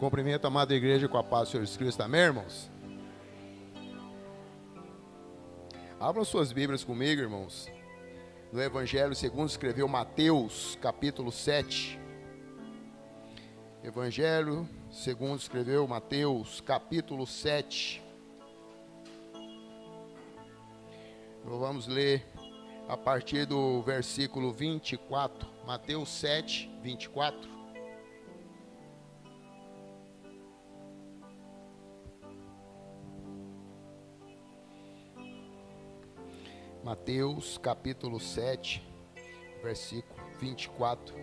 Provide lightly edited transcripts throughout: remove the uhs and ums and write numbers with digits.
Cumprimento a amada igreja com a paz do Senhor Jesus Cristo. Amém, irmãos? Abram suas Bíblias comigo, irmãos. No Evangelho segundo escreveu Mateus, capítulo 7. Evangelho segundo escreveu Mateus, capítulo 7. Nós vamos ler a partir do versículo 24. Mateus 7, 24. Mateus capítulo 7, versículo 24.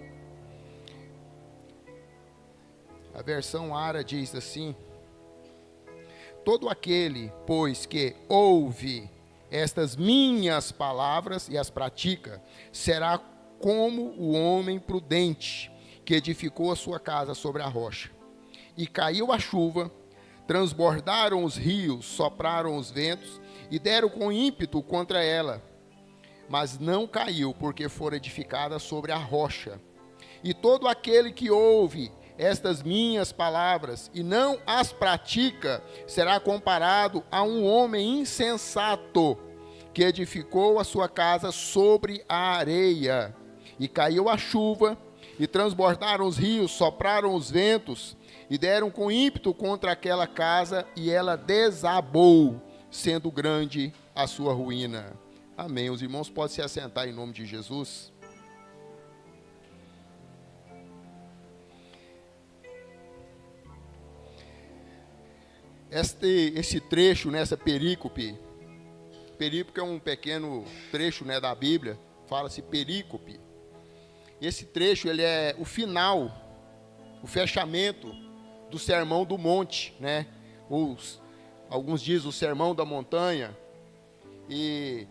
A versão ARA diz assim: todo aquele, pois, que ouve estas minhas palavras e as pratica, será como o homem prudente, que edificou a sua casa sobre a rocha. E caiu a chuva, transbordaram os rios, sopraram os ventos, e deram com ímpeto contra ela, mas não caiu, porque fora edificada sobre a rocha. E todo aquele que ouve estas minhas palavras e não as pratica, será comparado a um homem insensato, que edificou a sua casa sobre a areia. E caiu a chuva, e transbordaram os rios, sopraram os ventos, e deram com ímpeto contra aquela casa, e ela desabou, sendo grande a sua ruína. Amém. Os irmãos podem se assentar em nome de Jesus. Esse trecho, nessa perícope é um pequeno trecho, né, da Bíblia, fala-se perícope. Esse trecho, ele é o final, o fechamento do Sermão do Monte, né, alguns dizem o Sermão da Montanha. E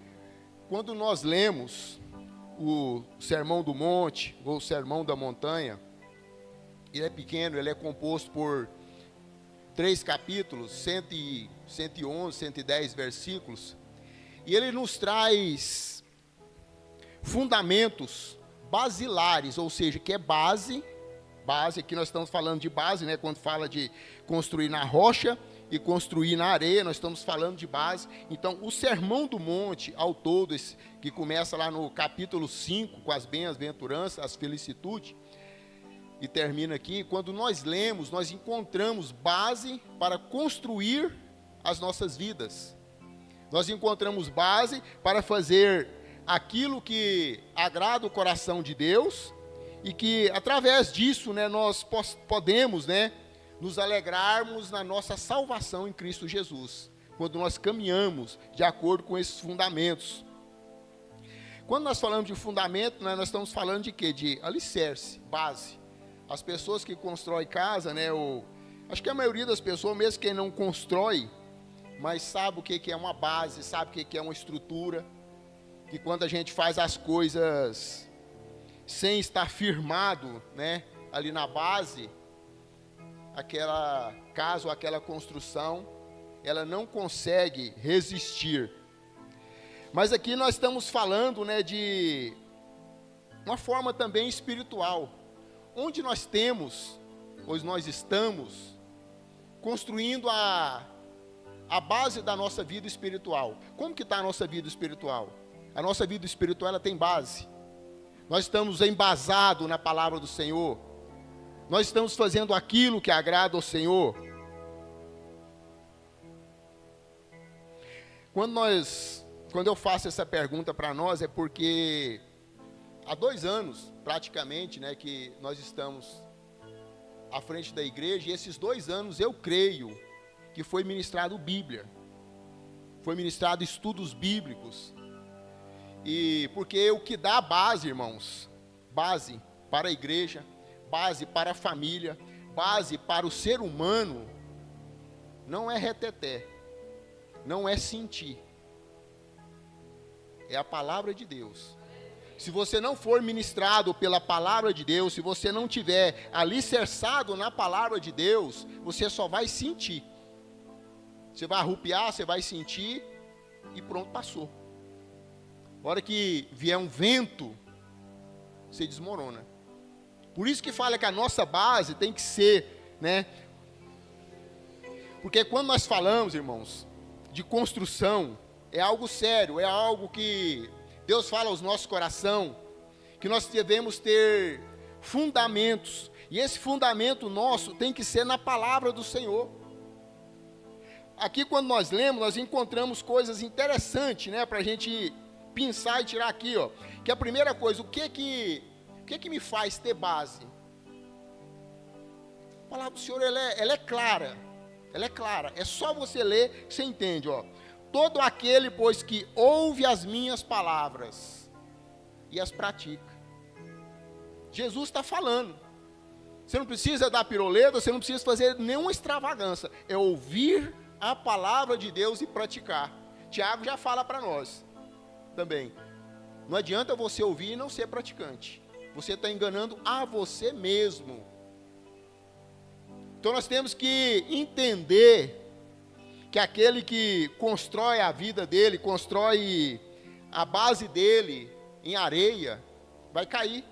quando nós lemos o Sermão do Monte ou o Sermão da Montanha, ele é pequeno, ele é composto por 3 capítulos, 111, 110 versículos, e ele nos traz fundamentos basilares, ou seja, que é base, aqui nós estamos falando de base, né, quando fala de construir na rocha e construir na areia, nós estamos falando de base. Então, o Sermão do Monte, ao todo, que começa lá no capítulo 5, com as bem-aventuranças, as felicitudes, e termina aqui, quando nós lemos, nós encontramos base para construir as nossas vidas. Nós encontramos base para fazer aquilo que agrada o coração de Deus, e que, através disso, né, nós podemos, né, nos alegrarmos na nossa salvação em Cristo Jesus, quando nós caminhamos de acordo com esses fundamentos. Quando nós falamos de fundamento, né, nós estamos falando de quê? De alicerce, base. As pessoas que constroem casa, né, acho que a maioria das pessoas, mesmo quem não constrói, mas sabe o que é uma base, sabe o que é uma estrutura, que quando a gente faz as coisas sem estar firmado, né, ali na base, aquela casa ou aquela construção, ela não consegue resistir. Mas aqui nós estamos falando, né, de uma forma também espiritual, onde nós temos, pois nós estamos construindo a base da nossa vida espiritual. Como que está a nossa vida espiritual? A nossa vida espiritual, ela tem base. Nós estamos embasados na palavra do Senhor. Nós estamos fazendo aquilo que agrada ao Senhor. Quando eu faço essa pergunta para nós, é porque há 2 anos, praticamente, né, que nós estamos à frente da igreja, e esses 2 anos eu creio que foi ministrado Bíblia, foi ministrado estudos bíblicos, e porque o que dá base, irmãos, base para a igreja, base para a família, base para o ser humano, não é reteté, não é sentir, é a palavra de Deus. Se você não for ministrado pela palavra de Deus, se você não tiver alicerçado na palavra de Deus, você só vai sentir. Você vai arrupiar, você vai sentir e pronto, passou. A hora que vier um vento, você desmorona. Por isso que fala que a nossa base tem que ser, né, Porque quando nós falamos, irmãos, de construção, é algo sério, é algo que Deus fala aos nossos corações, que nós devemos ter fundamentos, e esse fundamento nosso tem que ser na palavra do Senhor. Aqui quando nós lemos, nós encontramos coisas interessantes, né, para a gente pensar e tirar aqui, ó, que a primeira coisa, o que me faz ter base? A palavra do Senhor, ela é clara, é só você ler que você entende, ó. Todo aquele, pois, que ouve as minhas palavras e as pratica. Jesus está falando. Você não precisa dar piroleta, você não precisa fazer nenhuma extravagância. É ouvir a palavra de Deus e praticar. Tiago já fala para nós também. Não adianta você ouvir e não ser praticante. Você está enganando a você mesmo. Então nós temos que entender que aquele que constrói a vida dele, constrói a base dele em areia, vai cair.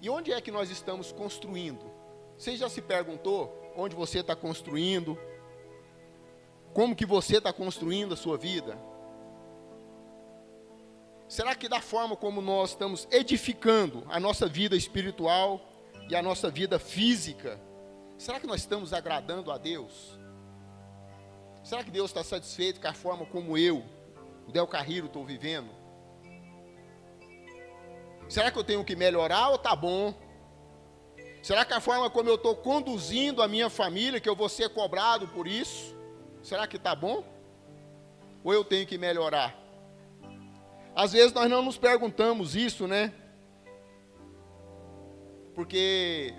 E onde é que nós estamos construindo? Você já se perguntou onde você está construindo? Como que você está construindo a sua vida? Será que da forma como nós estamos edificando a nossa vida espiritual e a nossa vida física, será que nós estamos agradando a Deus? Será que Deus está satisfeito com a forma como eu, o Del Carriro, estou vivendo? Será que eu tenho que melhorar ou está bom? Será que a forma como eu estou conduzindo a minha família, que eu vou ser cobrado por isso, será que está bom? Ou eu tenho que melhorar? Às vezes nós não nos perguntamos isso, né? Porque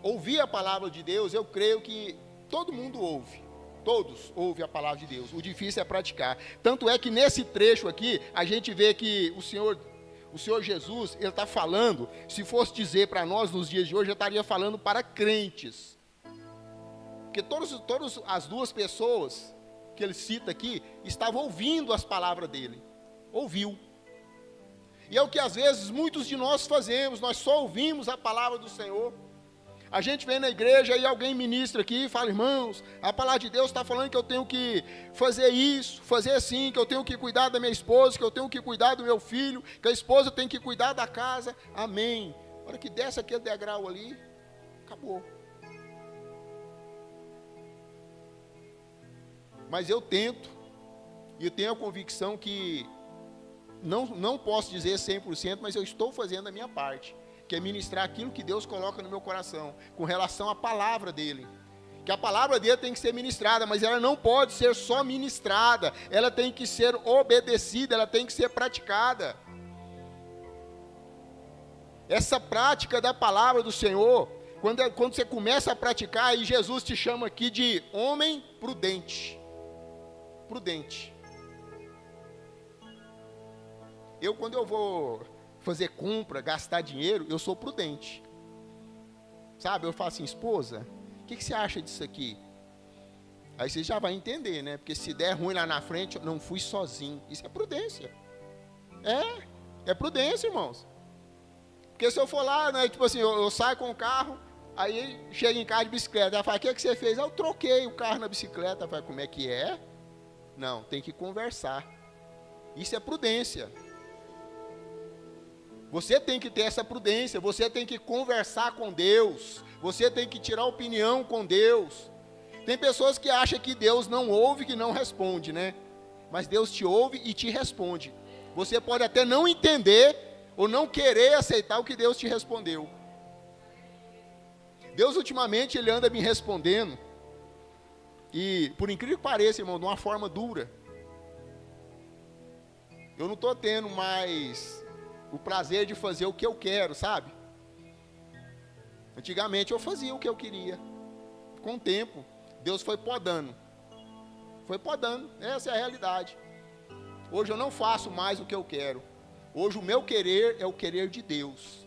ouvir a palavra de Deus, eu creio que todo mundo ouve. Todos ouvem a palavra de Deus. O difícil é praticar. Tanto é que nesse trecho aqui, a gente vê que o Senhor Jesus, Ele está falando, se fosse dizer para nós nos dias de hoje, eu estaria falando para crentes. Porque todas as duas pessoas que ele cita aqui, estavam ouvindo as palavras dele. Ouviu. E é o que às vezes muitos de nós fazemos, nós só ouvimos a palavra do Senhor. A gente vem na igreja e alguém ministra aqui e fala, irmãos, a palavra de Deus está falando que eu tenho que fazer isso, fazer assim, que eu tenho que cuidar da minha esposa, que eu tenho que cuidar do meu filho, que a esposa tem que cuidar da casa. Amém. Na hora que desce aquele degrau ali, acabou. Mas eu tento, e eu tenho a convicção que, não posso dizer 100%, mas eu estou fazendo a minha parte, que é ministrar aquilo que Deus coloca no meu coração, com relação à palavra dele. Que a palavra dele tem que ser ministrada, mas ela não pode ser só ministrada, ela tem que ser obedecida, ela tem que ser praticada. Essa prática da palavra do Senhor, quando você começa a praticar, aí Jesus te chama aqui de homem prudente. Prudente. Quando eu vou fazer compra, gastar dinheiro, eu sou prudente. Sabe, eu falo assim, esposa, o que você acha disso aqui? Aí você já vai entender, né? Porque se der ruim lá na frente, eu não fui sozinho. Isso é prudência. É prudência, irmãos. Porque se eu for lá, né, tipo assim, eu saio com o carro, aí chego em casa de bicicleta, ela fala, o que você fez? Eu troquei o carro na bicicleta. Eu falo, como é que é? Não, tem que conversar. Isso é prudência. Você tem que ter essa prudência, você tem que conversar com Deus, você tem que tirar opinião com Deus. Tem pessoas que acham que Deus não ouve, que não responde, né? Mas Deus te ouve e te responde. Você pode até não entender ou não querer aceitar o que Deus te respondeu. Deus ultimamente, Ele anda me respondendo, e por incrível que pareça, irmão, de uma forma dura. Eu não estou tendo mais o prazer de fazer o que eu quero, sabe? Antigamente eu fazia o que eu queria. Com o tempo, Deus foi podando. Foi podando, essa é a realidade. Hoje eu não faço mais o que eu quero. Hoje o meu querer é o querer de Deus.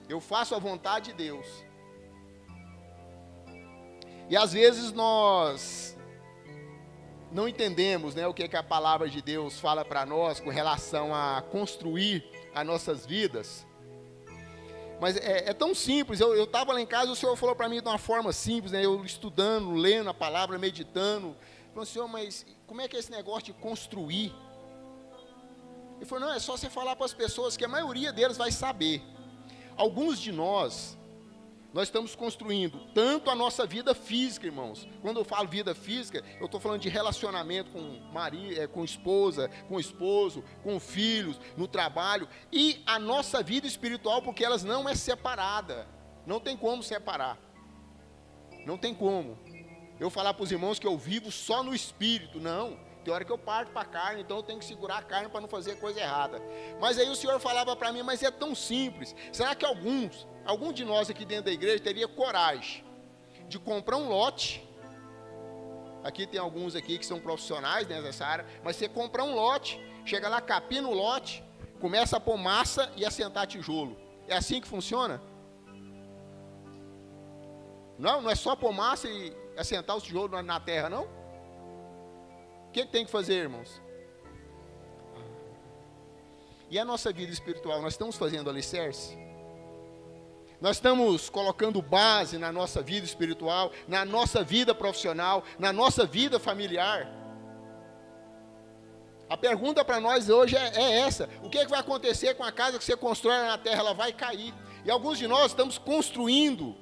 Eu faço a vontade de Deus. E às vezes nós não entendemos, né, o que a palavra de Deus fala para nós com relação a construir as nossas vidas. Mas é tão simples. Eu estava lá em casa, o Senhor falou para mim de uma forma simples, né? Eu estudando, lendo a palavra, meditando. Falou, Senhor, mas como é que é esse negócio de construir? Ele falou, não, é só você falar para as pessoas que a maioria deles vai saber. Alguns de nós estamos construindo tanto a nossa vida física, irmãos. Quando eu falo vida física, eu estou falando de relacionamento com marido, com esposa, com esposo, com filhos, no trabalho. E a nossa vida espiritual, porque elas não é separada. Não tem como separar. Não tem como. Eu falar para os irmãos que eu vivo só no espírito. Não. Tem hora que eu parto para a carne, então eu tenho que segurar a carne para não fazer coisa errada. Mas aí o Senhor falava para mim, mas é tão simples. Será que algum de nós aqui dentro da igreja teria coragem de comprar um lote? Aqui tem alguns aqui que são profissionais nessa área, mas você comprar um lote, chega lá, capina o lote, começa a pôr massa e assentar tijolo. É assim que funciona? Não é só pôr massa e assentar os tijolos na terra, não? O que tem que fazer, irmãos? E a nossa vida espiritual, nós estamos fazendo alicerce? Nós estamos colocando base na nossa vida espiritual, na nossa vida profissional, na nossa vida familiar? A pergunta para nós hoje é essa: o que vai acontecer com a casa que você constrói na terra? Ela vai cair. E alguns de nós estamos construindo.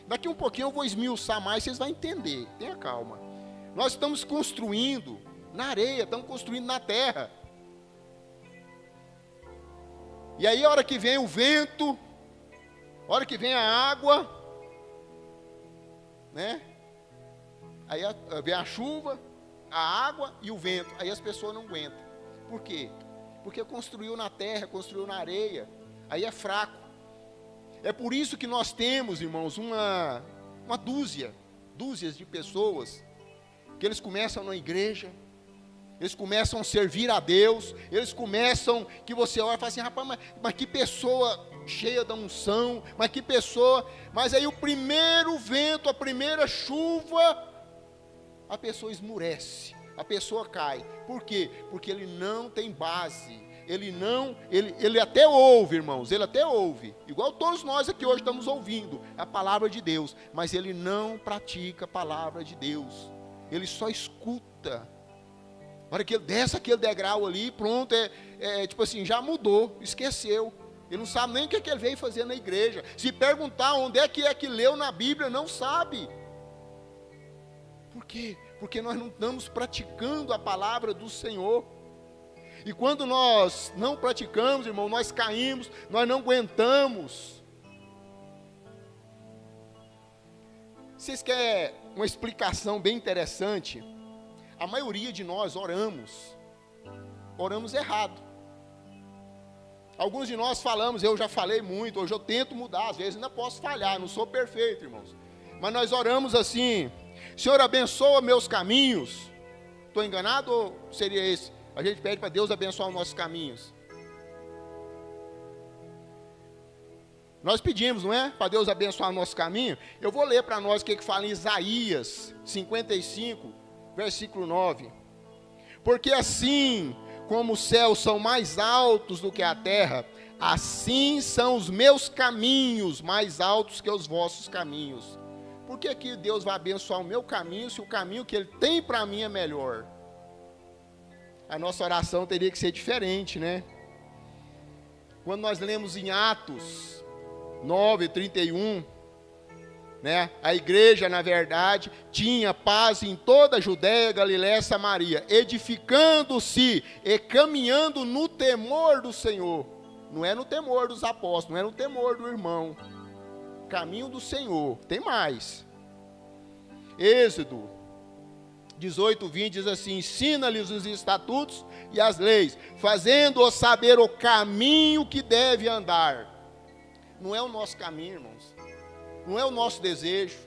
Daqui um pouquinho eu vou esmiuçar mais, vocês vão entender. Tenha calma. Nós estamos construindo na areia, estamos construindo na terra. E aí a hora que vem o vento, a hora que vem a água, né? Aí vem a chuva, a água e o vento. Aí as pessoas não aguentam. Por quê? Porque construiu na terra, construiu na areia. Aí é fraco. É por isso que nós temos, irmãos, uma dúzias de pessoas que eles começam na igreja, eles começam a servir a Deus, eles começam, que você olha e fala assim, rapaz, mas que pessoa cheia da unção, mas que pessoa, mas aí o primeiro vento, a primeira chuva, a pessoa esmurece, a pessoa cai. Por quê? Porque ele não tem base, ele até ouve, irmãos, ele até ouve, igual todos nós aqui hoje estamos ouvindo a palavra de Deus, mas ele não pratica a palavra de Deus, ele só escuta. Na hora que ele desce aquele degrau ali, pronto, tipo assim, já mudou, esqueceu. Ele não sabe nem o que ele veio fazer na igreja. Se perguntar onde é que leu na Bíblia, não sabe. Por quê? Porque nós não estamos praticando a palavra do Senhor. E quando nós não praticamos, irmão, nós caímos, nós não aguentamos. Vocês querem uma explicação bem interessante? A maioria de nós oramos errado. Alguns de nós falamos, eu já falei muito, hoje eu tento mudar, às vezes ainda posso falhar, não sou perfeito, irmãos. Mas nós oramos assim: Senhor, abençoa meus caminhos. Estou enganado ou seria esse? A gente pede para Deus abençoar os nossos caminhos. Nós pedimos, não é? Para Deus abençoar o nosso caminho. Eu vou ler para nós o que fala em Isaías 55, versículo 9. Porque assim como os céus são mais altos do que a terra, assim são os meus caminhos mais altos que os vossos caminhos. Por que Deus vai abençoar o meu caminho, se o caminho que Ele tem para mim é melhor? A nossa oração teria que ser diferente, né? Quando nós lemos em Atos 9:31, né? A igreja, na verdade, tinha paz em toda a Judéia, Galiléia e Samaria, edificando-se e caminhando no temor do Senhor. Não é no temor dos apóstolos, não é no temor do irmão. Caminho do Senhor. Tem mais. Êxodo 18:20 diz assim: ensina-lhes os estatutos e as leis, fazendo-os saber o caminho que deve andar. Não é o nosso caminho, irmãos. Não é o nosso desejo.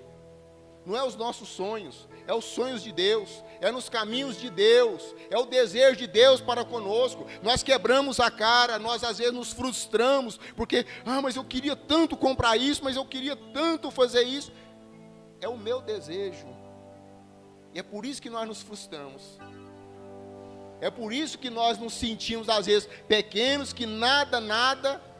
Não é os nossos sonhos. É os sonhos de Deus. É nos caminhos de Deus. É o desejo de Deus para conosco. Nós quebramos a cara. Nós às vezes nos frustramos. Porque, mas eu queria tanto comprar isso. Mas eu queria tanto fazer isso. É o meu desejo. E é por isso que nós nos frustramos. É por isso que nós nos sentimos às vezes pequenos. Que nada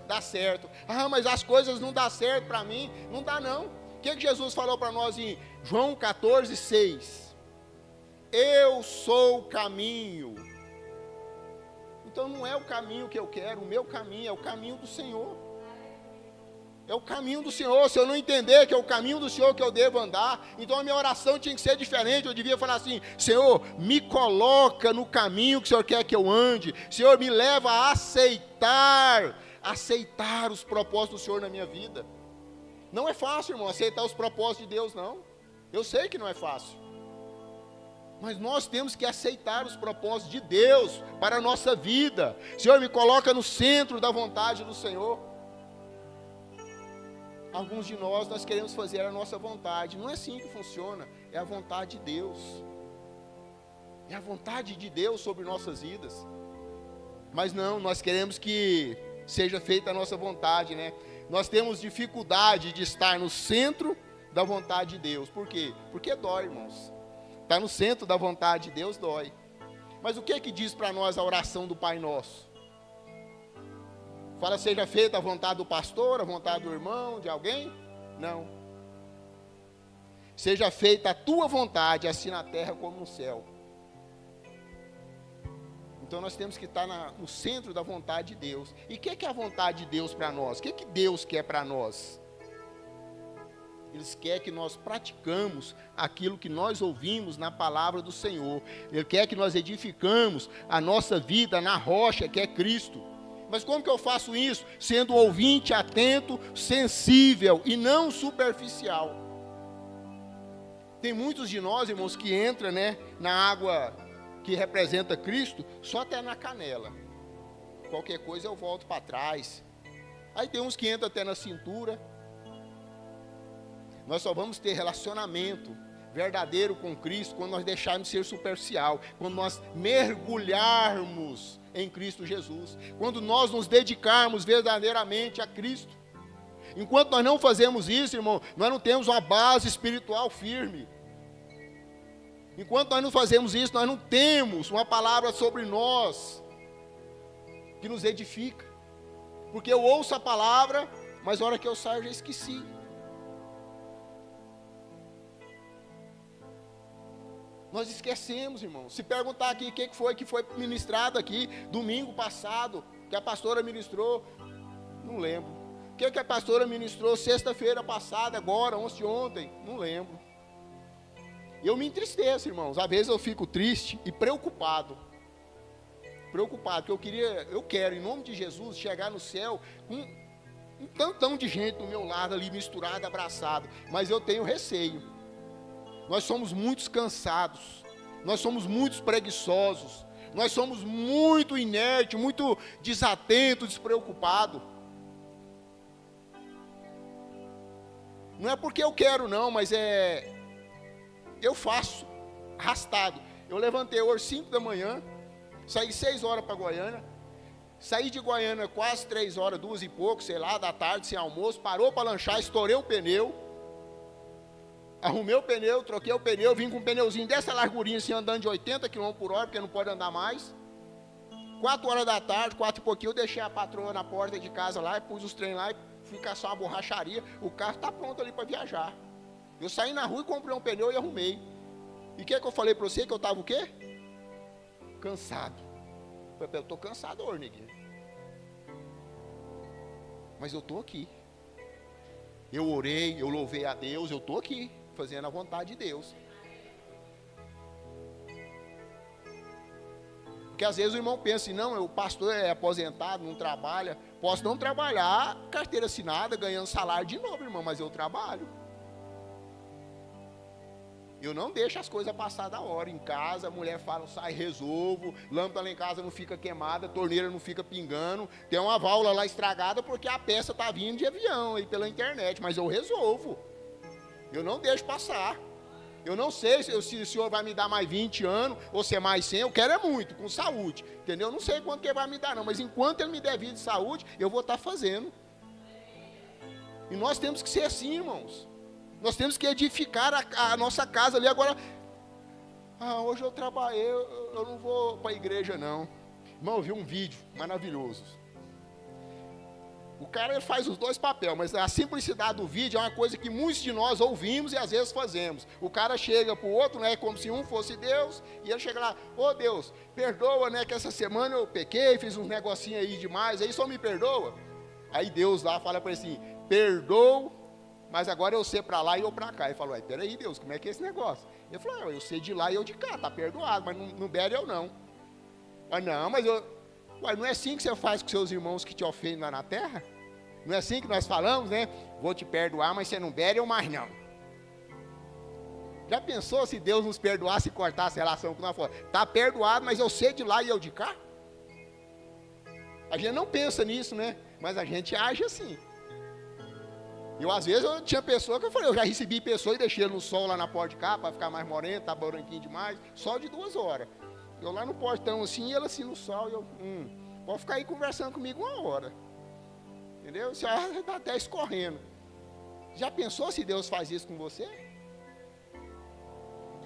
dar certo. Ah, mas as coisas não dão certo para mim. Não dá não. O que Jesus falou para nós em João 14:6? Eu sou o caminho. Então não é o caminho que eu quero, o meu caminho é o caminho do Senhor. É o caminho do Senhor. Se eu não entender que é o caminho do Senhor que eu devo andar, então a minha oração tinha que ser diferente. Eu devia falar assim: Senhor, me coloca no caminho que o Senhor quer que eu ande. Senhor, me leva a aceitar os propósitos do Senhor na minha vida. Não é fácil, irmão, aceitar os propósitos de Deus, não. Eu sei que não é fácil. Mas nós temos que aceitar os propósitos de Deus para a nossa vida. Senhor, me coloca no centro da vontade do Senhor. Alguns de nós queremos fazer a nossa vontade. Não é assim que funciona. É a vontade de Deus. É a vontade de Deus sobre nossas vidas. Mas não, nós queremos que seja feita a nossa vontade, né? Nós temos dificuldade de estar no centro da vontade de Deus. Por quê? Porque dói, irmãos. Estar no centro da vontade de Deus dói. Mas o que é que diz para nós a oração do Pai Nosso? Fala, seja feita a vontade do pastor, a vontade do irmão, de alguém? Não. Seja feita a tua vontade, assim na terra como no céu. Então nós temos que estar no centro da vontade de Deus. E o que é a vontade de Deus para nós? O que Deus quer para nós? Ele quer que nós praticamos aquilo que nós ouvimos na palavra do Senhor. Ele quer que nós edificamos a nossa vida na rocha que é Cristo. Mas como que eu faço isso? Sendo ouvinte, atento, sensível e não superficial. Tem muitos de nós, irmãos, que entram, na água que representa Cristo, só até na canela. Qualquer coisa eu volto para trás. Aí tem uns que entram até na cintura. Nós só vamos ter relacionamento verdadeiro com Cristo quando nós deixarmos de ser superficial, quando nós mergulharmos em Cristo Jesus, quando nós nos dedicarmos verdadeiramente a Cristo. Enquanto nós não fazemos isso, irmão, nós não temos uma base espiritual firme. Enquanto nós não fazemos isso, nós não temos uma palavra sobre nós que nos edifica. Porque eu ouço a palavra, mas na hora que eu saio eu já esqueci. Nós esquecemos, irmão. Se perguntar aqui o que foi ministrado aqui domingo passado, que a pastora ministrou, não lembro. O que a pastora ministrou sexta-feira passada, agora, ontem, não lembro. E eu me entristeço, irmãos. Às vezes eu fico triste e preocupado. Porque eu quero, em nome de Jesus, chegar no céu com um tantão de gente do meu lado ali, misturado, abraçado. Mas eu tenho receio. Nós somos muito cansados. Nós somos muito preguiçosos. Nós somos muito inertes, muito desatentos, despreocupados. Não é porque eu quero não, mas eu faço arrastado. Eu levantei hoje 5 da manhã, saí 6 horas para Goiânia, saí de Goiânia quase 3 horas, 2 e pouco, sei lá, da tarde, sem almoço, parou para lanchar, estourei o pneu, arrumei o pneu, troquei o pneu, vim com um pneuzinho dessa largurinha assim, andando de 80 km por hora, porque não pode andar mais. 4 horas da tarde, 4 e pouquinho, eu deixei a patroa na porta de casa lá, pus os trem lá e fui caçar uma borracharia, o carro está pronto ali para viajar. Eu saí na rua e comprei um pneu e arrumei. E o que eu falei para você? Que eu estava o quê? Cansado. Eu estou cansado hoje, neguinho. Mas eu estou aqui. Eu orei, eu louvei a Deus, eu estou aqui, fazendo a vontade de Deus. Porque às vezes o irmão pensa assim, não, o pastor é aposentado, não trabalha. Posso não trabalhar, carteira assinada, ganhando salário de novo, irmão, mas eu trabalho. Eu não deixo as coisas passar da hora. Em casa, a mulher fala, sai, resolvo. Lâmpada lá em casa não fica queimada, torneira não fica pingando. Tem uma válvula lá estragada porque a peça está vindo de avião aí pela internet. Mas eu resolvo. Eu não deixo passar. Eu não sei se o senhor vai me dar mais 20 anos ou se é mais 100. Eu quero é muito, com saúde. Entendeu? Eu não sei quanto que ele vai me dar não. Mas enquanto ele me der vida e saúde, eu vou estar fazendo. E nós temos que ser assim, irmãos. Nós temos que edificar a nossa casa ali. Agora, hoje eu trabalhei, eu não vou para a igreja não. Irmão, eu vi um vídeo maravilhoso. O cara ele faz os dois papéis, mas a simplicidade do vídeo é uma coisa que muitos de nós ouvimos e às vezes fazemos. O cara chega para o outro, né, como se um fosse Deus, e ele chega lá, ô Deus, perdoa, né, que essa semana eu pequei, fiz uns negocinhos aí demais, aí só me perdoa. Aí Deus lá fala para ele assim, perdoa, mas agora eu sei para lá e eu para cá. Ele falou, peraí Deus, como é que é esse negócio? Ele falou, eu sei de lá e eu de cá, tá perdoado, mas não bere eu não. Ah, não, mas não é assim que você faz com seus irmãos que te ofendem lá na terra? Não é assim que nós falamos, né? Vou te perdoar, mas você não bebe eu mais não. Já pensou se Deus nos perdoasse e cortasse a relação com nós? Está perdoado, mas eu sei de lá e eu de cá? A gente não pensa nisso, né? Mas a gente age assim. Às vezes, eu tinha pessoa que eu falei, eu já recebi pessoa e deixei ele no sol lá na porta de cá, para ficar mais moreno, tá branquinho demais, sol de 2 horas. Eu lá no portão assim, e ele assim no sol, e eu, pode ficar aí conversando comigo 1 hora. Entendeu? Você está até escorrendo. Já pensou se Deus faz isso com você?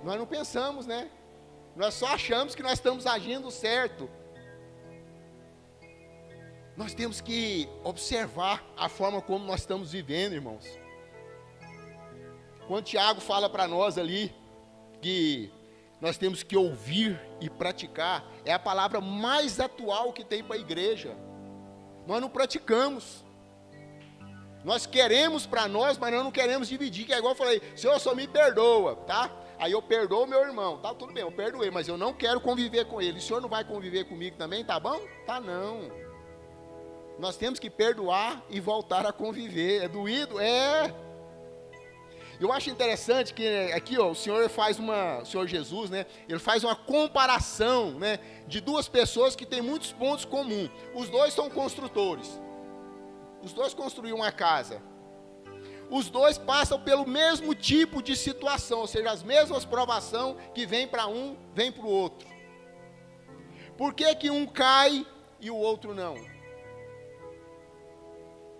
Nós não pensamos, né? Nós só achamos que nós estamos agindo certo. Nós temos que observar a forma como nós estamos vivendo, irmãos. Quando Tiago fala para nós ali, que nós temos que ouvir e praticar, é a palavra mais atual que tem para a igreja. Nós não praticamos. Nós queremos para nós, mas nós não queremos dividir, que é igual eu falei, Senhor, só me perdoa, tá? Aí eu perdoo o meu irmão, tá, tudo bem, eu perdoei, mas eu não quero conviver com ele. O senhor não vai conviver comigo também, tá bom? Tá não. Nós temos que perdoar e voltar a conviver. É doído? É. Eu acho interessante que aqui, ó, o Senhor Jesus, né? Ele faz uma comparação, né, de 2 pessoas que têm muitos pontos comuns. Os 2 são construtores. Os 2 construíram uma casa. Os 2 passam pelo mesmo tipo de situação, ou seja, as mesmas provações que vem para um, vem para o outro. Por que um cai e o outro não?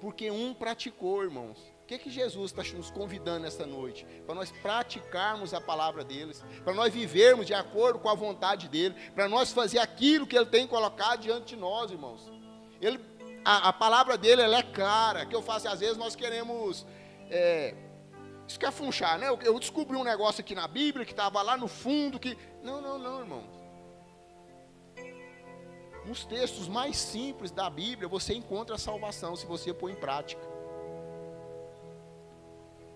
Porque um praticou, irmãos. O que Jesus está nos convidando nessa noite? Para nós praticarmos a palavra deles, para nós vivermos de acordo com a vontade dele, para nós fazer aquilo que ele tem colocado diante de nós, irmãos. A palavra dele, ela é clara, que eu faço, às vezes nós queremos escafunchar, né? Eu descobri um negócio aqui na Bíblia, que estava lá no fundo, que... Não, irmãos. Nos textos mais simples da Bíblia, você encontra a salvação, se você pôr em prática.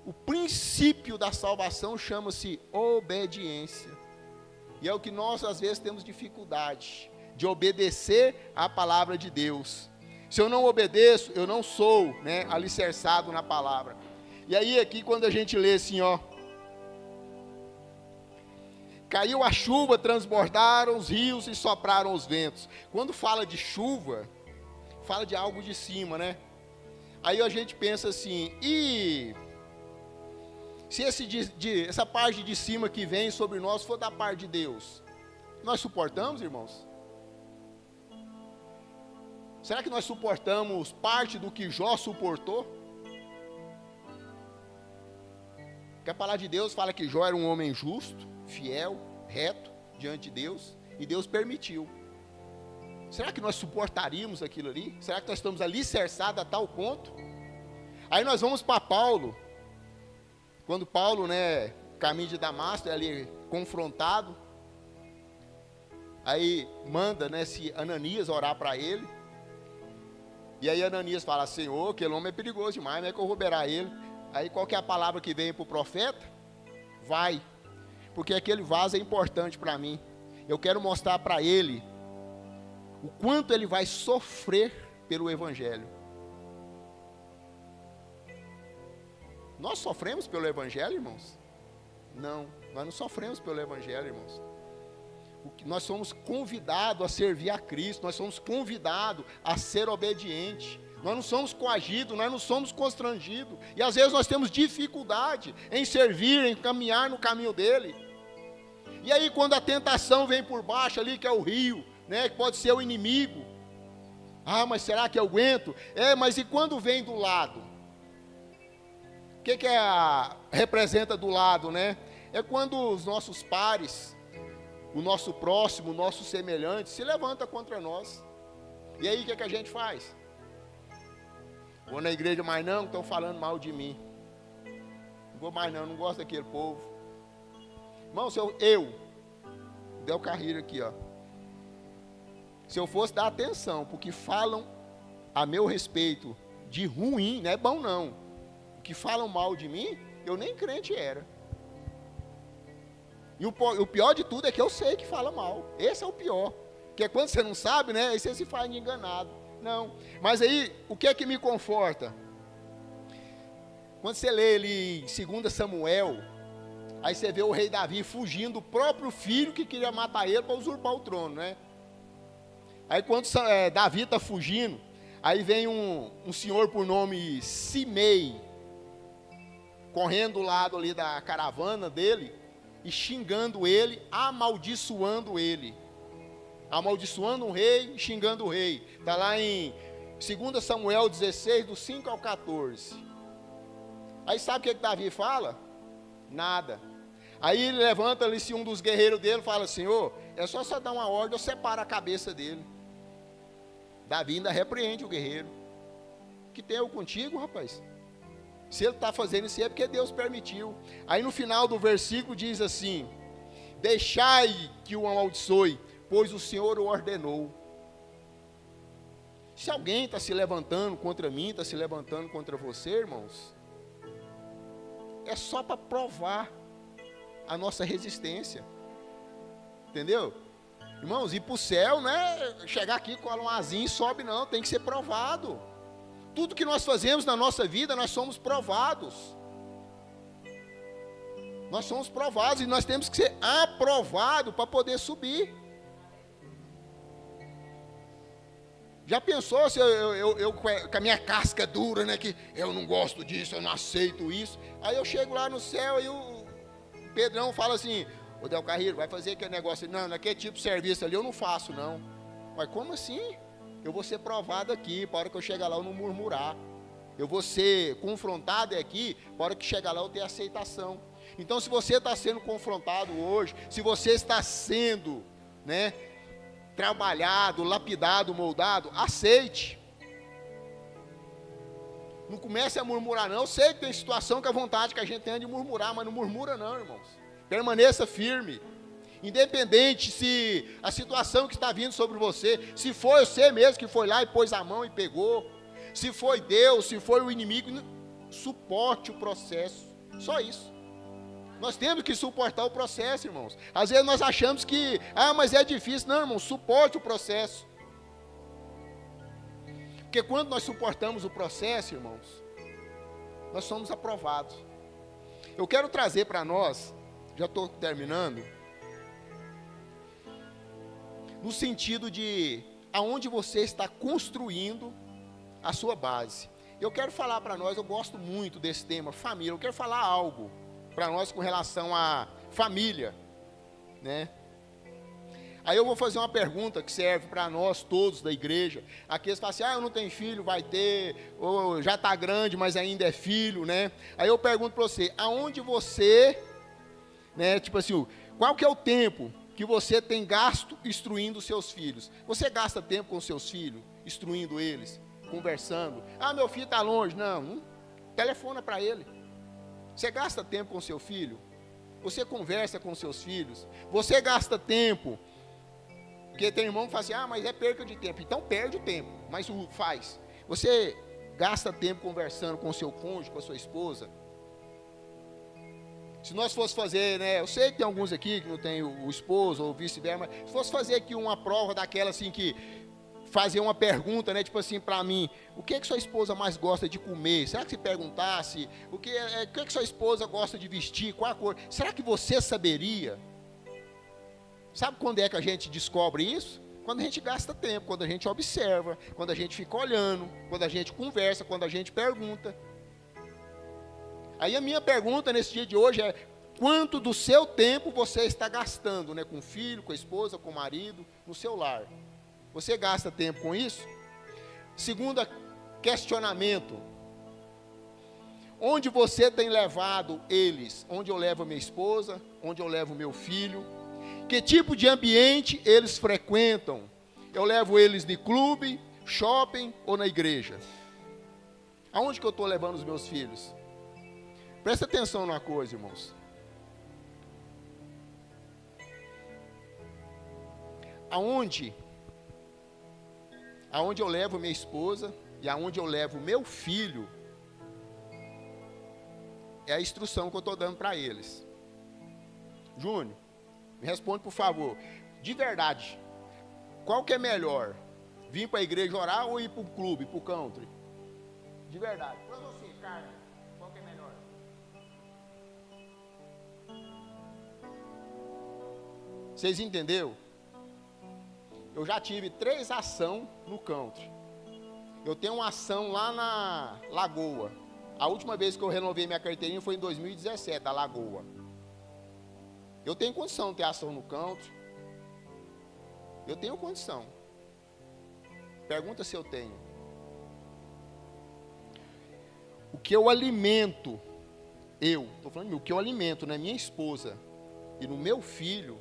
O princípio da salvação chama-se obediência. E é o que nós, às vezes, temos dificuldade, de obedecer à palavra de Deus. Se eu não obedeço, eu não sou, né, alicerçado na palavra. E aí, aqui, quando a gente lê assim, ó. Caiu a chuva, transbordaram os rios e sopraram os ventos. Quando fala de chuva, fala de algo de cima, né? Aí a gente pensa assim, e se essa parte de cima que vem sobre nós for da parte de Deus, nós suportamos, irmãos? Será que nós suportamos parte do que Jó suportou? Porque a palavra de Deus fala que Jó era um homem justo, fiel, reto, diante de Deus, e Deus permitiu. Será que nós suportaríamos aquilo ali? Será que nós estamos alicerçados a tal ponto? Aí nós vamos para Paulo, quando Paulo, né, caminho de Damasco, é ali confrontado, aí manda, né, se Ananias orar para ele, e aí Ananias fala, Senhor, aquele homem é perigoso demais, não é que eu vou roubar ele. Aí qual que é a palavra que vem para o profeta? Vai, porque aquele vaso é importante para mim. Eu quero mostrar para ele o quanto ele vai sofrer pelo Evangelho. Nós sofremos pelo Evangelho, irmãos? Não, nós não sofremos pelo Evangelho, irmãos. Nós somos convidados a servir a Cristo, nós somos convidados a ser obedientes. Nós não somos coagidos, nós não somos constrangidos. E às vezes nós temos dificuldade em servir, em caminhar no caminho dele. E aí quando a tentação vem por baixo ali, que é o rio, né, que pode ser o inimigo. Ah, mas será que eu aguento? Mas e quando vem do lado? O que representa do lado, né? É quando os nossos pares, o nosso próximo, o nosso semelhante, se levanta contra nós. E aí o que a gente faz? Vou na igreja, mas não, estão falando mal de mim. Não vou mais não gosto daquele povo. Irmão, se eu Del Carreiro aqui, ó. Se eu fosse dar atenção, porque falam a meu respeito de ruim, não é bom não. O que falam mal de mim, eu nem crente era. E o pior de tudo é que eu sei que fala mal. Esse é o pior. Porque quando você não sabe, né? Aí você se faz de enganado. Não. Mas aí, o que é que me conforta? Quando você lê ele em 2 Samuel, aí você vê o rei Davi fugindo do próprio filho que queria matar ele para usurpar o trono, né? Aí quando Davi está fugindo, aí vem um senhor por nome Simei, correndo do lado ali da caravana dele, e xingando ele, amaldiçoando ele. Amaldiçoando o rei e xingando o rei. Está lá em 2 Samuel 16, do 5 ao 14. Aí sabe o que Davi fala? Nada. Aí ele levanta ali, se um dos guerreiros dele fala, Senhor, é só você dar uma ordem, eu separo a cabeça dele. Davi ainda repreende o guerreiro. Que tem eu contigo, rapaz? Se ele está fazendo isso é porque Deus permitiu. Aí no final do versículo diz assim, deixai que o amaldiçoe, pois o Senhor o ordenou. Se alguém está se levantando contra mim, está se levantando contra você, irmãos, é só para provar a nossa resistência. Entendeu? Irmãos, ir para o céu, não é chegar aqui, cola um asinho e sobe, não. Tem que ser provado. Tudo que nós fazemos na nossa vida, nós somos provados. Nós somos provados e nós temos que ser aprovados para poder subir. Já pensou se eu com a minha casca dura, né, que eu não gosto disso, eu não aceito isso. Aí eu chego lá no céu e o Pedrão fala assim, ô Del Carreiro, vai fazer aquele negócio. Não, naquele tipo de serviço ali eu não faço não. Mas como assim? Eu vou ser provado aqui, para a hora que eu chegar lá eu não murmurar. Eu vou ser confrontado aqui, para a hora que chegar lá eu ter aceitação. Então se você está sendo confrontado hoje, se você está sendo, né, trabalhado, lapidado, moldado, aceite. Não comece a murmurar não. Eu sei que tem situação que a vontade que a gente tem de murmurar, mas não murmura não, irmãos. Permaneça firme. Independente se a situação que está vindo sobre você, se foi você mesmo que foi lá e pôs a mão e pegou, se foi Deus, se foi o inimigo, suporte o processo. Só isso. Nós temos que suportar o processo, irmãos. Às vezes nós achamos que, mas é difícil. Não, irmão, suporte o processo. Porque quando nós suportamos o processo, irmãos, nós somos aprovados. Eu quero trazer para nós, já estou terminando, no sentido de aonde você está construindo a sua base. Eu quero falar para nós, eu gosto muito desse tema, família. Eu quero falar algo para nós com relação à família, né? Aí eu vou fazer uma pergunta que serve para nós todos da igreja. Aqueles que falam assim, eu não tenho filho, vai ter, ou já está grande, mas ainda é filho, né? Aí eu pergunto para você, aonde você, né, tipo assim, qual que é o tempo que você tem gasto instruindo os seus filhos? Você gasta tempo com os seus filhos, instruindo eles, conversando? Meu filho está longe. Não, telefona para ele. Você gasta tempo com seu filho? Você conversa com seus filhos? Você gasta tempo? Porque tem irmão que fala assim, mas é perca de tempo. Então perde o tempo, mas faz. Você gasta tempo conversando com o seu cônjuge, com a sua esposa? Se nós fosse fazer, né, eu sei que tem alguns aqui que não tem o esposo ou vice-versa, mas se fosse fazer aqui uma prova daquela assim que fazer uma pergunta, né, tipo assim, para mim, o que sua esposa mais gosta de comer? Será que se perguntasse, o que sua esposa gosta de vestir, qual a cor? Será que você saberia? Sabe quando é que a gente descobre isso? Quando a gente gasta tempo, quando a gente observa, quando a gente fica olhando, quando a gente conversa, quando a gente pergunta. Aí a minha pergunta nesse dia de hoje é, quanto do seu tempo você está gastando, né, com o filho, com a esposa, com o marido, no seu lar? Você gasta tempo com isso? Segunda, questionamento. Onde você tem levado eles? Onde eu levo a minha esposa? Onde eu levo o meu filho? Que tipo de ambiente eles frequentam? Eu levo eles de clube, shopping ou na igreja? Aonde que eu estou levando os meus filhos? Presta atenção numa coisa, irmãos. Aonde eu levo minha esposa e aonde eu levo meu filho, é a instrução que eu estou dando para eles. Júnior, me responde por favor. De verdade, qual que é melhor? Vir para a igreja orar ou ir para o clube, para o country? De verdade. Para você, Carlos, qual que é melhor? Vocês entenderam? Eu já tive 3 ações no country. Eu tenho uma ação lá na Lagoa. A última vez que eu renovei minha carteirinha foi em 2017, da Lagoa. Eu tenho condição de ter ação no country. Eu tenho condição. Pergunta se eu tenho. O que eu alimento, estou falando o que eu alimento na minha esposa e no meu filho,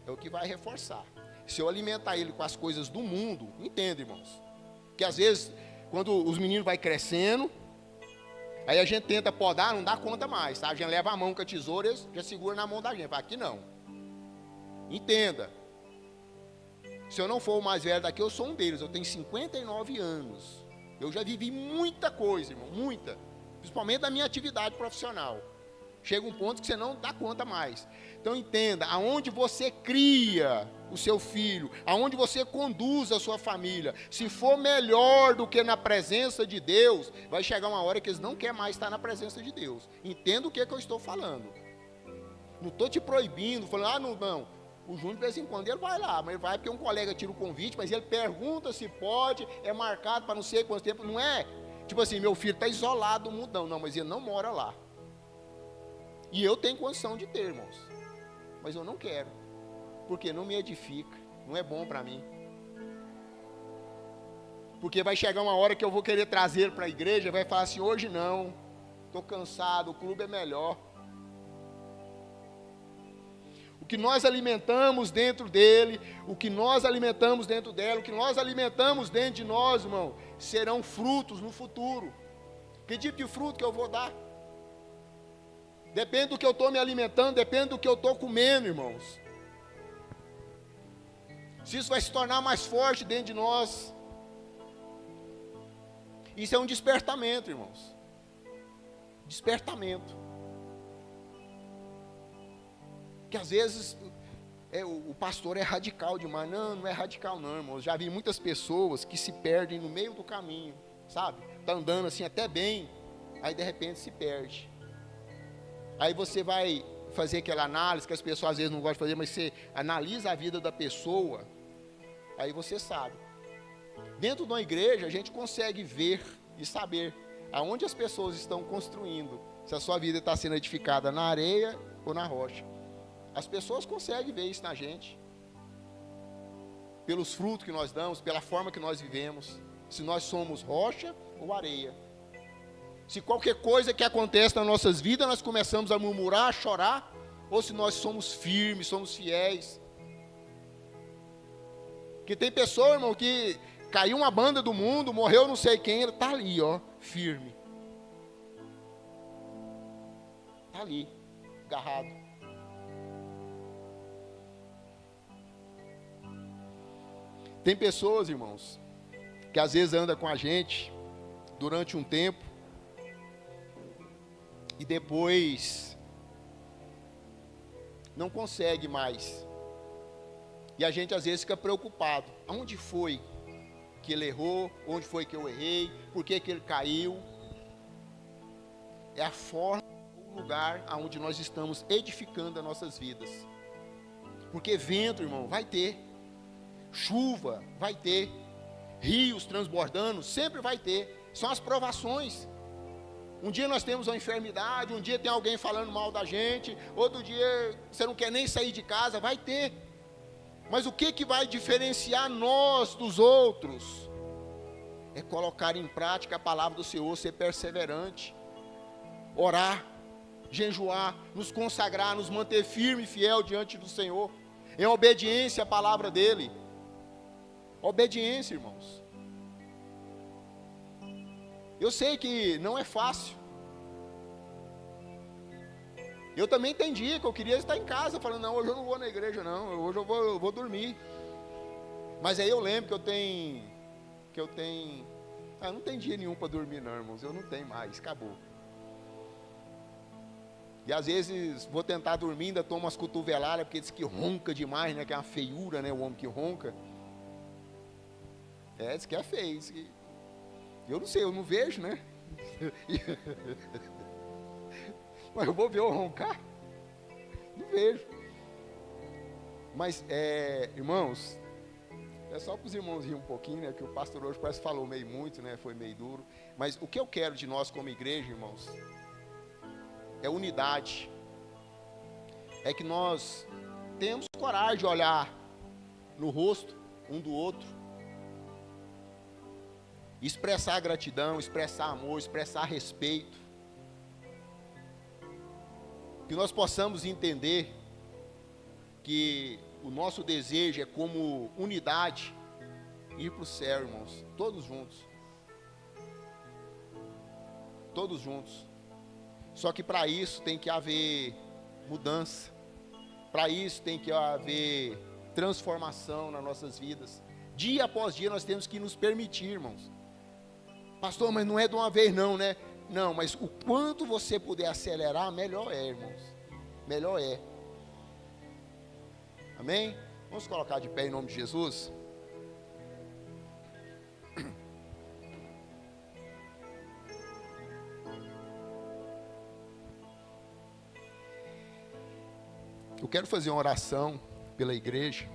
é o que vai reforçar. Se eu alimentar ele com as coisas do mundo, entenda, irmãos, que às vezes, quando os meninos vão crescendo, aí a gente tenta podar, não dá conta mais, tá? A gente leva a mão com a tesoura, eles já segura na mão da gente, fala, aqui não. Entenda. Se eu não for o mais velho daqui, eu sou um deles, eu tenho 59 anos. Eu já vivi muita coisa, irmão, muita. Principalmente da minha atividade profissional. Chega um ponto que você não dá conta mais. Então entenda, aonde você cria o seu filho, aonde você conduz a sua família, se for melhor do que na presença de Deus, vai chegar uma hora que eles não querem mais estar na presença de Deus. Entenda o que eu estou falando. Não estou te proibindo, falando, não. O Júnior, de vez em quando, ele vai lá, mas ele vai porque um colega tira o convite, mas ele pergunta se pode, é marcado para não sei quanto tempo, não é? Tipo assim, meu filho está isolado do mundão, não, mas ele não mora lá. E eu tenho condição de ter, irmãos, mas eu não quero, porque não me edifica, não é bom para mim. Porque vai chegar uma hora que eu vou querer trazer para a igreja, vai falar assim, hoje não, estou cansado, o clube é melhor. O que nós alimentamos dentro dele, o que nós alimentamos dentro dela, o que nós alimentamos dentro de nós, irmão, serão frutos no futuro. Que tipo de fruto que eu vou dar? Depende do que eu estou me alimentando, depende do que eu estou comendo, irmãos. Se isso vai se tornar mais forte dentro de nós. Isso é um despertamento, irmãos. Despertamento. Que às vezes o pastor é radical demais. Não, não é radical não, irmãos. Já vi muitas pessoas que se perdem no meio do caminho, sabe? Está andando assim até bem, aí de repente se perde. Aí você vai fazer aquela análise que as pessoas às vezes não gostam de fazer, mas você analisa a vida da pessoa, aí você sabe. Dentro de uma igreja a gente consegue ver e saber aonde as pessoas estão construindo, se a sua vida está sendo edificada na areia ou na rocha. As pessoas conseguem ver isso na gente, pelos frutos que nós damos, pela forma que nós vivemos, se nós somos rocha ou areia. Se qualquer coisa que acontece nas nossas vidas, nós começamos a murmurar, a chorar, ou se nós somos firmes, somos fiéis. Que tem pessoa, irmão, que caiu uma banda do mundo, morreu não sei quem, ele está ali, ó, firme. Está ali, agarrado. Tem pessoas, irmãos, que às vezes andam com a gente durante um tempo e depois não consegue mais. E a gente às vezes fica preocupado. Aonde foi que ele errou? Onde foi que eu errei? Por que que ele caiu? É a forma, o lugar onde nós estamos edificando as nossas vidas. Porque vento, irmão, vai ter. Chuva, vai ter. Rios transbordando, sempre vai ter. São as provações. Um dia nós temos uma enfermidade, um dia tem alguém falando mal da gente, outro dia você não quer nem sair de casa, vai ter. Mas o que vai diferenciar nós dos outros? É colocar em prática a palavra do Senhor, ser perseverante, orar, jejuar, nos consagrar, nos manter firme e fiel diante do Senhor, em obediência à palavra dEle. Obediência, irmãos. Eu sei que não é fácil. Eu também tem dia que eu queria estar em casa, falando, não, hoje eu não vou na igreja não, hoje eu vou dormir. Mas aí eu lembro que eu tenho, não tem dia nenhum para dormir não, irmãos, eu não tenho mais, acabou. E às vezes vou tentar dormir, ainda tomo umas cotoveladas, porque diz que ronca demais, né, que é uma feiura, né, o homem que ronca. Diz que é feio, diz que... eu não sei, eu não vejo, né? Mas eu vou ver eu roncar? Não vejo. Mas, irmãos, é só para os irmãos rirem um pouquinho, né? Que o pastor hoje parece que falou meio muito, né? Foi meio duro. Mas o que eu quero de nós como igreja, irmãos, é unidade. É que nós temos coragem de olhar no rosto um do outro. Expressar gratidão, expressar amor, expressar respeito. Que nós possamos entender que o nosso desejo é como unidade ir para o céu, irmãos, todos juntos. Todos juntos. Só que para isso tem que haver mudança. Para isso tem que haver transformação nas nossas vidas. Dia após dia nós temos que nos permitir, irmãos. Pastor, mas não é de uma vez não, né? Não, mas o quanto você puder acelerar, melhor é, irmãos. Melhor é. Amém? Vamos colocar de pé em nome de Jesus. Eu quero fazer uma oração pela igreja.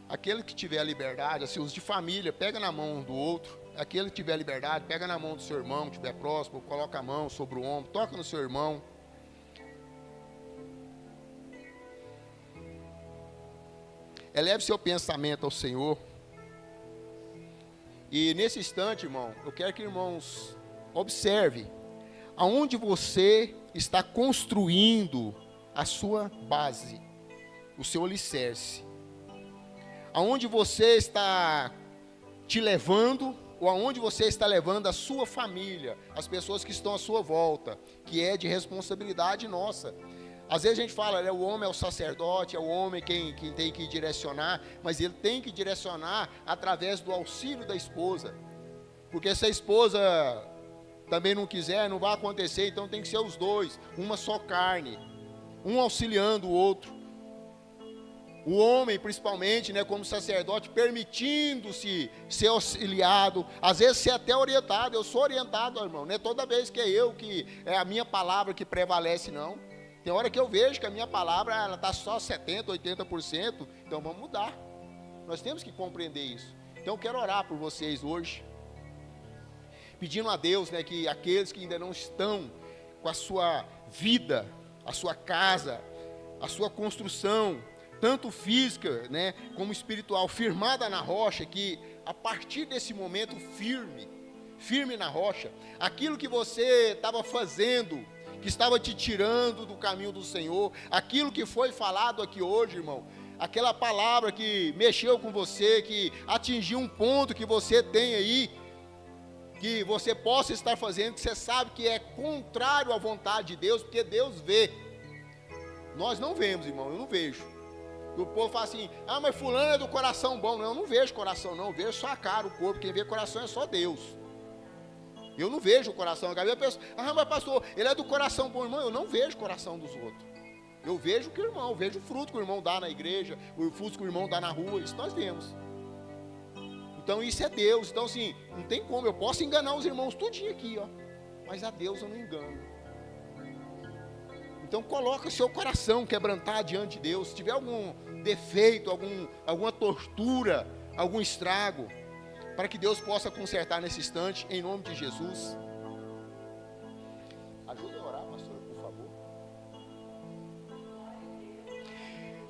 Aquele que tiver a liberdade, assim, os de família, pega na mão um do outro. Aquele que tiver a liberdade, pega na mão do seu irmão, que estiver próximo, coloca a mão sobre o ombro, toca no seu irmão. Eleve seu pensamento ao Senhor. E nesse instante, irmão, eu quero que irmãos observe aonde você está construindo a sua base, o seu alicerce. Aonde você está te levando, ou aonde você está levando a sua família, as pessoas que estão à sua volta, que é de responsabilidade nossa. Às vezes a gente fala, o homem é o sacerdote, é o homem quem tem que direcionar, mas ele tem que direcionar através do auxílio da esposa. Porque se a esposa também não quiser, não vai acontecer, então tem que ser os dois, uma só carne, um auxiliando o outro. O homem, principalmente, né, como sacerdote, permitindo-se ser auxiliado, às vezes ser até orientado. Eu sou orientado, irmão, não é toda vez que é a minha palavra que prevalece, não. Tem hora que eu vejo que a minha palavra ela está só 70%, 80%, então vamos mudar. Nós temos que compreender isso. Então eu quero orar por vocês hoje, pedindo a Deus, né, que aqueles que ainda não estão com a sua vida, a sua casa, a sua construção, tanto física, né, como espiritual, firmada na rocha, que a partir desse momento firme na rocha, aquilo que você estava fazendo, que estava te tirando do caminho do Senhor, aquilo que foi falado aqui hoje, irmão, aquela palavra que mexeu com você, que atingiu um ponto que você tem aí, que você possa estar fazendo, que você sabe que é contrário à vontade de Deus, porque Deus vê. Nós não vemos, irmão, eu não vejo. O povo fala assim, mas fulano é do coração bom. Não, eu não vejo coração não, eu vejo só a cara, o corpo. Quem vê coração é só Deus. Eu não vejo o coração. Eu penso, mas pastor, ele é do coração bom. Irmão, eu não vejo o coração dos outros. Eu vejo que o irmão, eu vejo o fruto que o irmão dá na igreja, o fruto que o irmão dá na rua, isso nós vemos. Então isso é Deus. Então assim, não tem como, eu posso enganar os irmãos tudinho aqui, ó, mas a Deus eu não engano. Então coloca o seu coração quebrantar diante de Deus. Se tiver algum defeito, alguma tortura, algum estrago, para que Deus possa consertar nesse instante, em nome de Jesus. Ajuda a orar, pastor, por favor.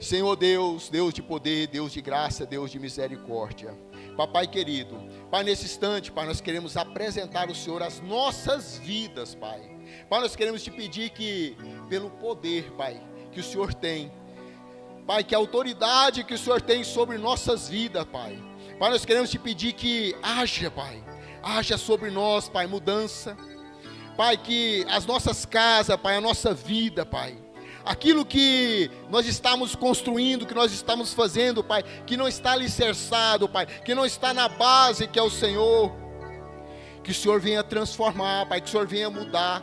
Senhor Deus, Deus de poder, Deus de graça, Deus de misericórdia. Papai querido, Pai, nesse instante, Pai, nós queremos apresentar ao Senhor as nossas vidas, Pai. Pai, nós queremos te pedir que, pelo poder, Pai, que o Senhor tem, Pai, que a autoridade que o Senhor tem sobre nossas vidas, Pai, Pai, nós queremos te pedir que haja, Pai, haja sobre nós, Pai, mudança. Pai, que as nossas casas, Pai, a nossa vida, Pai, aquilo que nós estamos construindo, que nós estamos fazendo, Pai, que não está alicerçado, Pai, que não está na base que é o Senhor, que o Senhor venha transformar, Pai, que o Senhor venha mudar.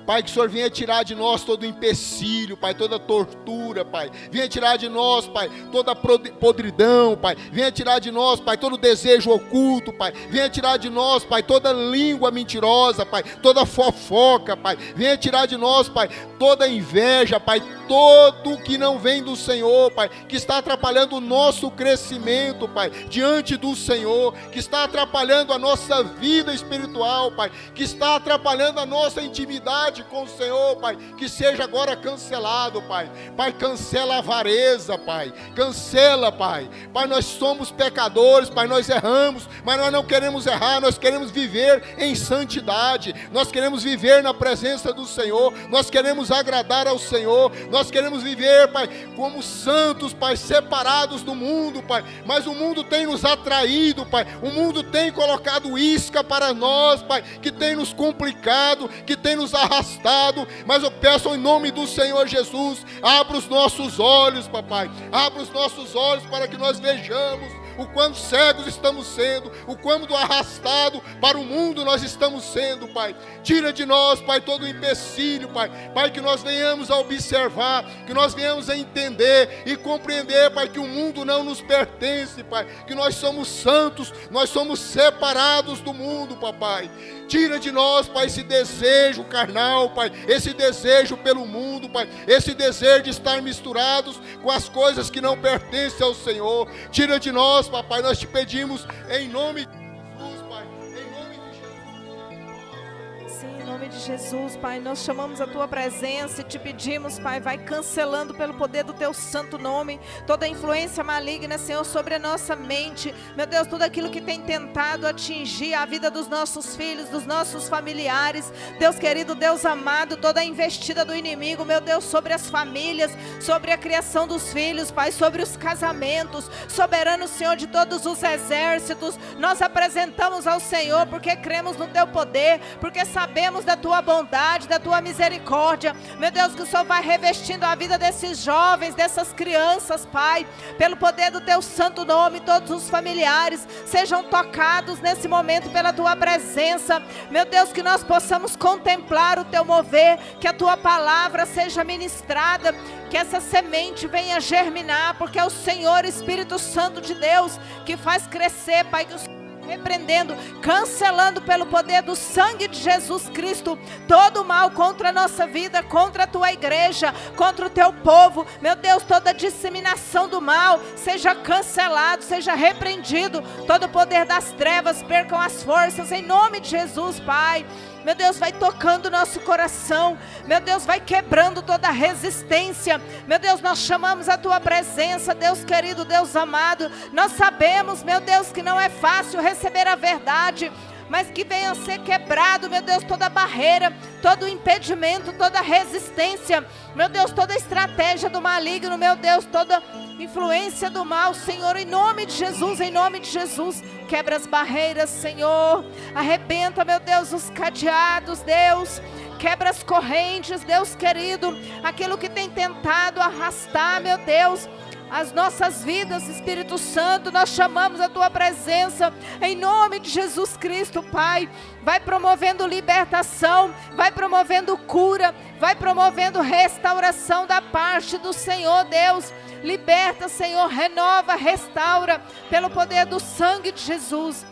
Pai, que o Senhor venha tirar de nós todo o empecilho, Pai, toda tortura, Pai. Venha tirar de nós, Pai, toda podridão, Pai. Venha tirar de nós, Pai, todo desejo oculto, Pai. Venha tirar de nós, Pai, toda língua mentirosa, Pai. Toda fofoca, Pai. Venha tirar de nós, Pai, toda inveja, Pai. Todo que não vem do Senhor, Pai, que está atrapalhando o nosso crescimento, Pai, diante do Senhor, que está atrapalhando a nossa vida espiritual, Pai, que está atrapalhando a nossa intimidade com o Senhor, Pai, que seja agora cancelado, Pai. Pai, cancela a avareza, Pai, cancela, Pai. Pai, nós somos pecadores, Pai, nós erramos, mas nós não queremos errar, nós queremos viver em santidade, nós queremos viver na presença do Senhor, nós queremos agradar ao Senhor, nós queremos viver, Pai, como santos, Pai, separados do mundo, Pai, mas o mundo tem nos atraído, Pai, o mundo tem colocado isca para nós, Pai, que tem nos complicado, que tem nos arrastado, mas eu peço em nome do Senhor Jesus, abra os nossos olhos, papai, abra os nossos olhos para que nós vejamos o quanto cegos estamos sendo, o quanto arrastado para o mundo nós estamos sendo, Pai. Tira de nós, Pai, todo o empecilho, Pai. Pai, que nós venhamos a observar, que nós venhamos a entender e compreender, Pai, que o mundo não nos pertence, Pai. Que nós somos santos, nós somos separados do mundo, Papai. Tira de nós, Pai, esse desejo carnal, Pai, esse desejo pelo mundo, Pai, esse desejo de estar misturados com as coisas que não pertencem ao Senhor. Tira de nós, Papai, nós te pedimos em nome de Jesus, Pai, em nome de Jesus. Sim, em nome de Jesus, Pai, nós chamamos a Tua presença e te pedimos, Pai, vai cancelando pelo poder do Teu santo nome, toda influência maligna, Senhor, sobre a nossa mente, meu Deus, tudo aquilo que tem tentado atingir a vida dos nossos filhos, dos nossos familiares, Deus querido, Deus amado, toda a investida do inimigo, meu Deus, sobre as famílias, sobre a criação dos filhos, Pai, sobre os casamentos, soberano Senhor de todos os exércitos, nós apresentamos ao Senhor, porque cremos no Teu poder, porque sabemos da Tua bondade, da Tua misericórdia, meu Deus, que o Senhor vai revestindo a vida desses jovens, dessas crianças, Pai, pelo poder do Teu santo nome, todos os familiares sejam tocados nesse momento pela Tua presença, meu Deus, que nós possamos contemplar o Teu mover, que a Tua palavra seja ministrada, que essa semente venha germinar, porque é o Senhor Espírito Santo de Deus que faz crescer, Pai, que o repreendendo, cancelando pelo poder do sangue de Jesus Cristo, todo o mal contra a nossa vida, contra a Tua igreja, contra o Teu povo, meu Deus, toda disseminação do mal, seja cancelado, seja repreendido, todo o poder das trevas, percam as forças, em nome de Jesus, Pai. Meu Deus, vai tocando o nosso coração, meu Deus, vai quebrando toda resistência, meu Deus, nós chamamos a Tua presença, Deus querido, Deus amado, nós sabemos, meu Deus, que não é fácil receber a verdade, mas que venha a ser quebrado, meu Deus, toda barreira, todo impedimento, toda resistência, meu Deus, toda estratégia do maligno, meu Deus, toda influência do mal, Senhor, em nome de Jesus, quebra as barreiras, Senhor, arrebenta, meu Deus, os cadeados, Deus, quebra as correntes, Deus querido, aquilo que tem tentado arrastar, meu Deus, as nossas vidas, Espírito Santo, nós chamamos a Tua presença, em nome de Jesus Cristo, Pai, vai promovendo libertação, vai promovendo cura, vai promovendo restauração da parte do Senhor, Deus, liberta, Senhor, renova, restaura, pelo poder do sangue de Jesus.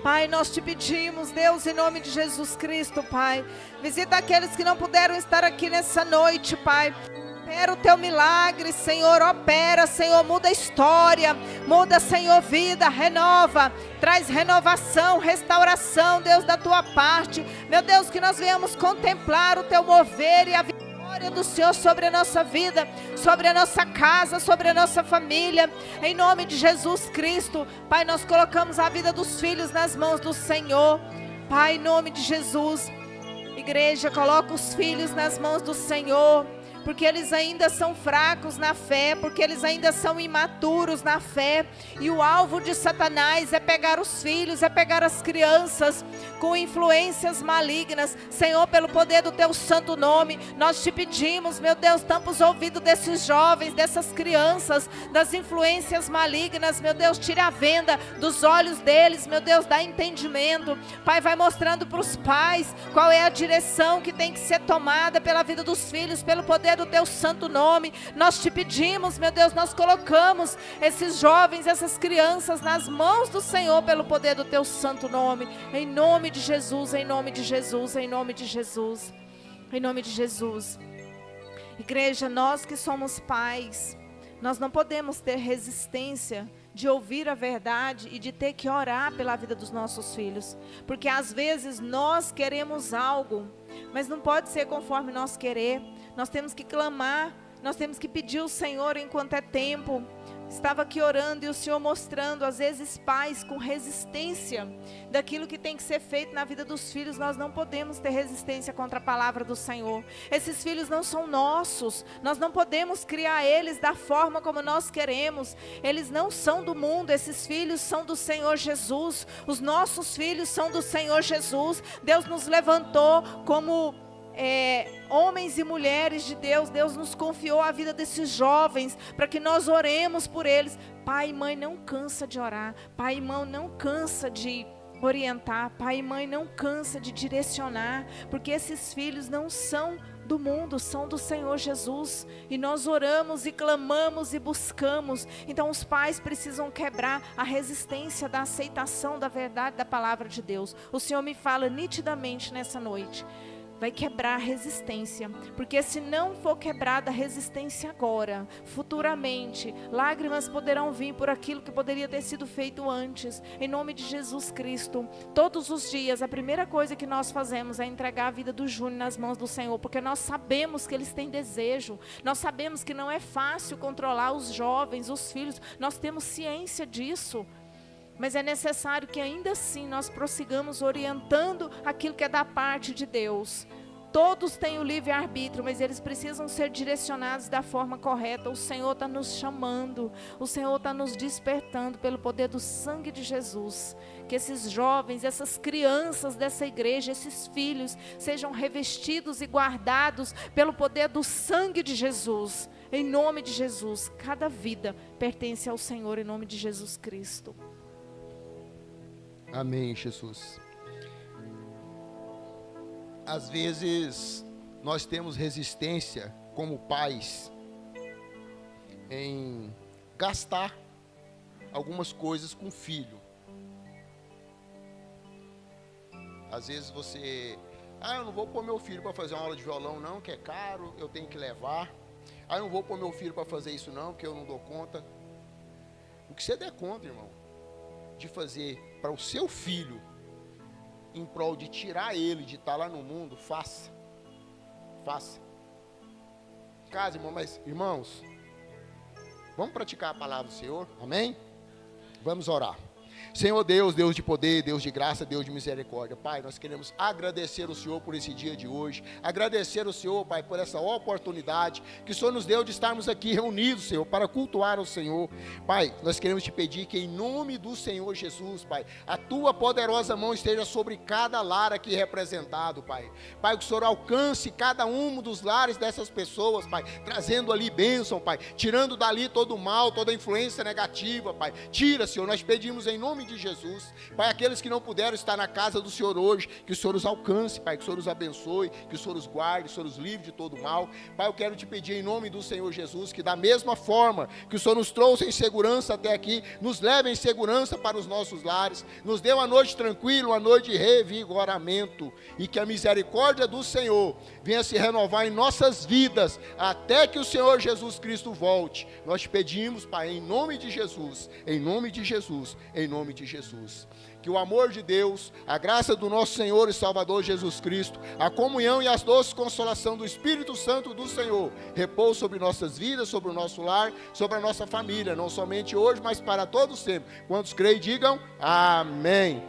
Pai, nós te pedimos, Deus, em nome de Jesus Cristo, Pai, visita aqueles que não puderam estar aqui nessa noite, Pai. Opera o Teu milagre, Senhor, opera, Senhor, muda a história, muda, Senhor, vida, renova, traz renovação, restauração, Deus, da Tua parte, meu Deus, que nós venhamos contemplar o Teu mover e a vitória do Senhor sobre a nossa vida, sobre a nossa casa, sobre a nossa família, em nome de Jesus Cristo, Pai, nós colocamos a vida dos filhos nas mãos do Senhor, Pai, em nome de Jesus, igreja, coloca os filhos nas mãos do Senhor, porque eles ainda são fracos na fé, porque eles ainda são imaturos na fé, e o alvo de Satanás é pegar os filhos, é pegar as crianças com influências malignas. Senhor, pelo poder do teu santo nome, nós te pedimos, meu Deus, tampa os ouvidos desses jovens, dessas crianças, das influências malignas, meu Deus, tira a venda dos olhos deles, meu Deus, dá entendimento. Pai, vai mostrando para os pais qual é a direção que tem que ser tomada pela vida dos filhos, pelo poder do teu santo nome. Nós te pedimos, meu Deus, nós colocamos esses jovens, essas crianças nas mãos do Senhor, pelo poder do teu santo nome, em nome de Jesus, em nome de Jesus, em nome de Jesus, em nome de Jesus. Igreja, nós que somos pais, nós não podemos ter resistência de ouvir a verdade e de ter que orar pela vida dos nossos filhos, porque às vezes nós queremos algo, mas não pode ser conforme nós querer. Nós temos que clamar, nós temos que pedir ao Senhor enquanto é tempo. Estava aqui orando e o Senhor mostrando, às vezes pais com resistência daquilo que tem que ser feito na vida dos filhos. Nós não podemos ter resistência contra a palavra do Senhor. Esses filhos não são nossos, nós não podemos criar eles da forma como nós queremos. Eles não são do mundo, esses filhos são do Senhor Jesus. Os nossos filhos são do Senhor Jesus. Deus nos levantou como homens e mulheres de Deus. Deus nos confiou a vida desses jovens para que nós oremos por eles. Pai e mãe não cansa de orar, pai e mãe não cansa de orientar, pai e mãe não cansa de direcionar, porque esses filhos não são do mundo, são do Senhor Jesus, e nós oramos e clamamos e buscamos. Então os pais precisam quebrar a resistência da aceitação da verdade da palavra de Deus. O Senhor me fala nitidamente nessa noite, vai quebrar a resistência, porque se não for quebrada a resistência agora, futuramente, lágrimas poderão vir por aquilo que poderia ter sido feito antes. Em nome de Jesus Cristo, todos os dias, a primeira coisa que nós fazemos é entregar a vida do Júnior nas mãos do Senhor, porque nós sabemos que eles têm desejo, nós sabemos que não é fácil controlar os jovens, os filhos, nós temos ciência disso. Mas é necessário que ainda assim nós prossigamos orientando aquilo que é da parte de Deus. Todos têm o livre-arbítrio, mas eles precisam ser direcionados da forma correta. O Senhor está nos chamando, o Senhor está nos despertando pelo poder do sangue de Jesus. Que esses jovens, essas crianças dessa igreja, esses filhos, sejam revestidos e guardados pelo poder do sangue de Jesus. Em nome de Jesus, cada vida pertence ao Senhor, em nome de Jesus Cristo. Amém, Jesus. Às vezes, nós temos resistência, como pais, em gastar algumas coisas com o filho. Às vezes você, eu não vou pôr meu filho para fazer uma aula de violão não, que é caro, eu tenho que levar. Eu não vou pôr meu filho para fazer isso não, porque eu não dou conta. O que você der conta, irmão, de fazer para o seu filho, em prol de tirar ele de estar lá no mundo, faça. Casa, irmão, mas irmãos, vamos praticar a palavra do Senhor, amém? Vamos orar. Senhor Deus, Deus de poder, Deus de graça, Deus de misericórdia. Pai, nós queremos agradecer o Senhor por esse dia de hoje. Agradecer o Senhor, Pai, por essa oportunidade que o Senhor nos deu de estarmos aqui reunidos, Senhor, para cultuar o Senhor. Pai, nós queremos te pedir que em nome do Senhor Jesus, Pai, a tua poderosa mão esteja sobre cada lar aqui representado, Pai. Pai, que o Senhor alcance cada um dos lares dessas pessoas, Pai, trazendo ali bênção, Pai, tirando dali todo o mal, toda a influência negativa, Pai. Tira, Senhor, nós pedimos em nome de Jesus, Pai, aqueles que não puderam estar na casa do Senhor hoje, que o Senhor os alcance, Pai, que o Senhor os abençoe, que o Senhor os guarde, que o Senhor os livre de todo mal. Pai, eu quero te pedir em nome do Senhor Jesus, que da mesma forma que o Senhor nos trouxe em segurança até aqui, nos leve em segurança para os nossos lares, nos dê uma noite tranquila, uma noite de revigoramento, e que a misericórdia do Senhor venha se renovar em nossas vidas, até que o Senhor Jesus Cristo volte. Nós te pedimos, Pai, em nome de Jesus, em nome de Jesus, em nome de Jesus. Que o amor de Deus, a graça do nosso Senhor e Salvador Jesus Cristo, a comunhão e as doces consolação do Espírito Santo do Senhor, repouse sobre nossas vidas, sobre o nosso lar, sobre a nossa família, não somente hoje, mas para todos sempre. Quantos creem, digam amém.